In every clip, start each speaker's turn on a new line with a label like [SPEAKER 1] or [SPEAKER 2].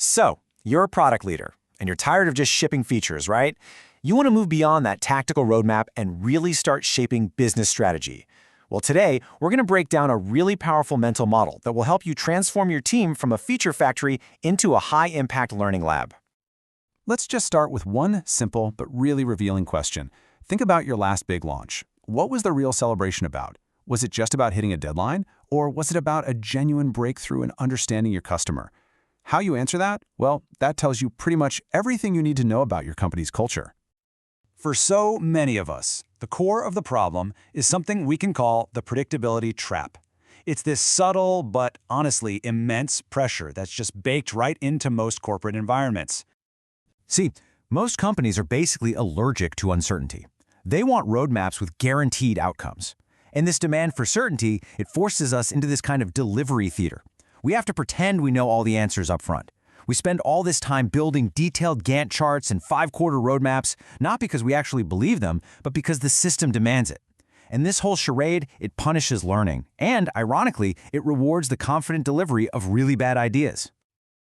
[SPEAKER 1] So, you're a product leader, and you're tired of just shipping features, right? You want to move beyond that tactical roadmap and really start shaping business strategy. Well, today, we're going to break down a really powerful mental model that will help you transform your team from a feature factory into a high-impact learning lab.
[SPEAKER 2] Let's just start with one simple but really revealing question. Think about your last big launch. What was the real celebration about? Was it just about hitting a deadline, or was it about a genuine breakthrough in understanding your customer? How you answer that? Well, that tells you pretty much everything you need to know about your company's culture.
[SPEAKER 3] For so many of us, the core of the problem is something we can call the predictability trap. It's this subtle but honestly immense pressure that's just baked right into most corporate environments.
[SPEAKER 1] See, most companies are basically allergic to uncertainty. They want roadmaps with guaranteed outcomes. And this demand for certainty, it forces us into this kind of delivery theater. We have to pretend we know all the answers up front. We spend all this time building detailed Gantt charts and 5-quarter roadmaps, not because we actually believe them, but because the system demands it. And this whole charade, it punishes learning. And, ironically, it rewards the confident delivery of really bad ideas.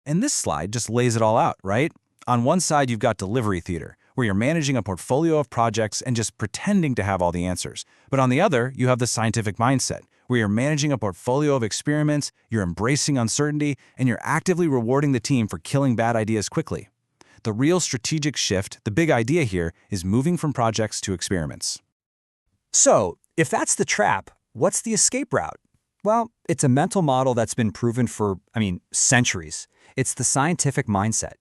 [SPEAKER 3] And this slide just lays it all out, right? On one side, you've got delivery theater, where you're managing a portfolio of projects and just pretending to have all the answers. But on the other, you have the scientific mindset, where you're managing a portfolio of experiments, you're embracing uncertainty, and you're actively rewarding the team for killing bad ideas quickly. The real strategic shift, the big idea here, is moving from projects to experiments.
[SPEAKER 4] So, if that's the trap, what's the escape route? Well, it's a mental model that's been proven for, centuries. It's the scientific mindset.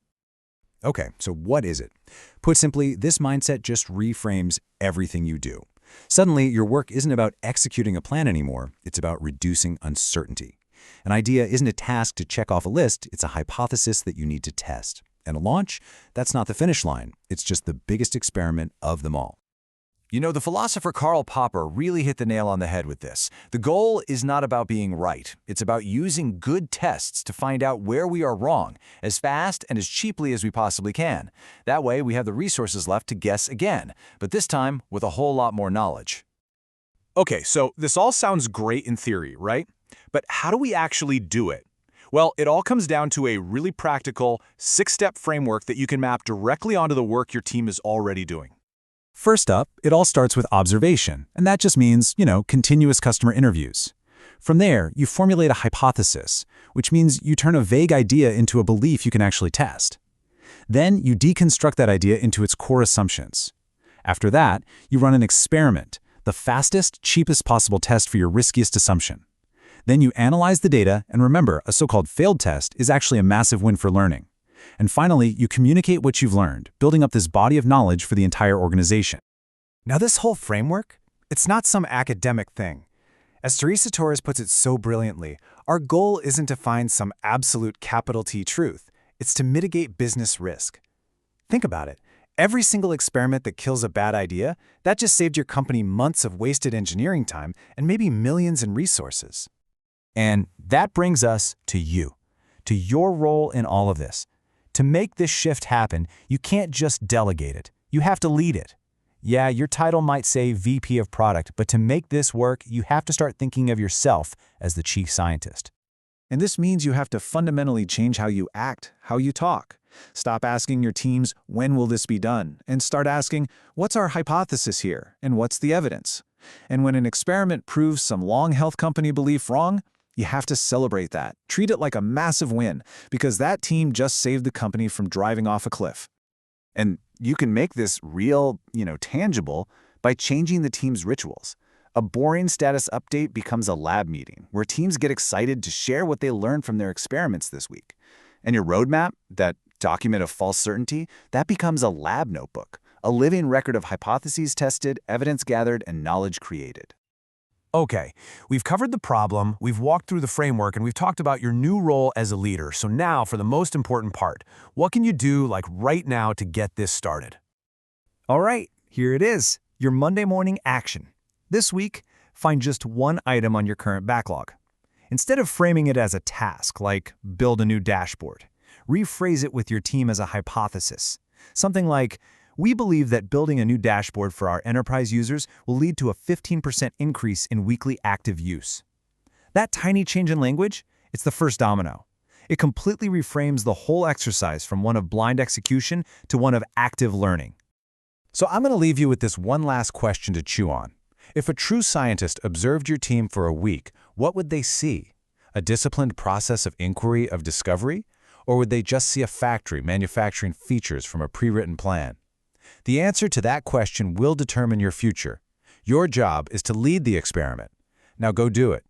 [SPEAKER 5] Okay, so what is it? Put simply, this mindset just reframes everything you do. Suddenly, your work isn't about executing a plan anymore, it's about reducing uncertainty. An idea isn't a task to check off a list, it's a hypothesis that you need to test. And a launch, that's not the finish line, it's just the biggest experiment of them all.
[SPEAKER 1] You know, the philosopher Karl Popper really hit the nail on the head with this. The goal is not about being right. It's about using good tests to find out where we are wrong, as fast and as cheaply as we possibly can. That way, we have the resources left to guess again, but this time with a whole lot more knowledge.
[SPEAKER 6] Okay, so this all sounds great in theory, right? But how do we actually do it? Well, it all comes down to a really practical, 6-step framework that you can map directly onto the work your team is already doing.
[SPEAKER 2] First up, it all starts with observation, and that just means, continuous customer interviews. From there, you formulate a hypothesis, which means you turn a vague idea into a belief you can actually test. Then you deconstruct that idea into its core assumptions. After that, you run an experiment, the fastest, cheapest possible test for your riskiest assumption. Then you analyze the data, and remember, a so-called failed test is actually a massive win for learning. And finally, you communicate what you've learned, building up this body of knowledge for the entire organization.
[SPEAKER 7] Now this whole framework, it's not some academic thing. As Teresa Torres puts it so brilliantly, our goal isn't to find some absolute capital T truth, it's to mitigate business risk. Think about it. Every single experiment that kills a bad idea, that just saved your company months of wasted engineering time and maybe millions in resources.
[SPEAKER 1] And that brings us to you, to your role in all of this. To make this shift happen, you can't just delegate it. You have to lead it. Yeah, your title might say VP of Product, but to make this work, you have to start thinking of yourself as the chief scientist.
[SPEAKER 7] And this means you have to fundamentally change how you act, how you talk. Stop asking your teams, when will this be done? And start asking, what's our hypothesis here? And what's the evidence? And when an experiment proves some long-held company belief wrong, you have to celebrate that. Treat it like a massive win, because that team just saved the company from driving off a cliff.
[SPEAKER 5] And you can make this real, tangible by changing the team's rituals. A boring status update becomes a lab meeting, where teams get excited to share what they learned from their experiments this week. And your roadmap, that document of false certainty, that becomes a lab notebook, a living record of hypotheses tested, evidence gathered, and knowledge created.
[SPEAKER 6] Okay, we've covered the problem, we've walked through the framework, and we've talked about your new role as a leader. So now for the most important part, what can you do right now to get this started?
[SPEAKER 7] All right, here it is, your Monday morning action. This week, find just one item on your current backlog. Instead of framing it as a task, like build a new dashboard, rephrase it with your team as a hypothesis. Something like, we believe that building a new dashboard for our enterprise users will lead to a 15% increase in weekly active use. That tiny change in language, it's the first domino.
[SPEAKER 1] It completely reframes the whole exercise from one of blind execution to one of active learning.
[SPEAKER 2] So I'm going to leave you with this one last question to chew on. If a true scientist observed your team for a week, what would they see? A disciplined process of inquiry, of discovery? Or would they just see a factory manufacturing features from a pre-written plan? The answer to that question will determine your future. Your job is to lead the experiment. Now go do it.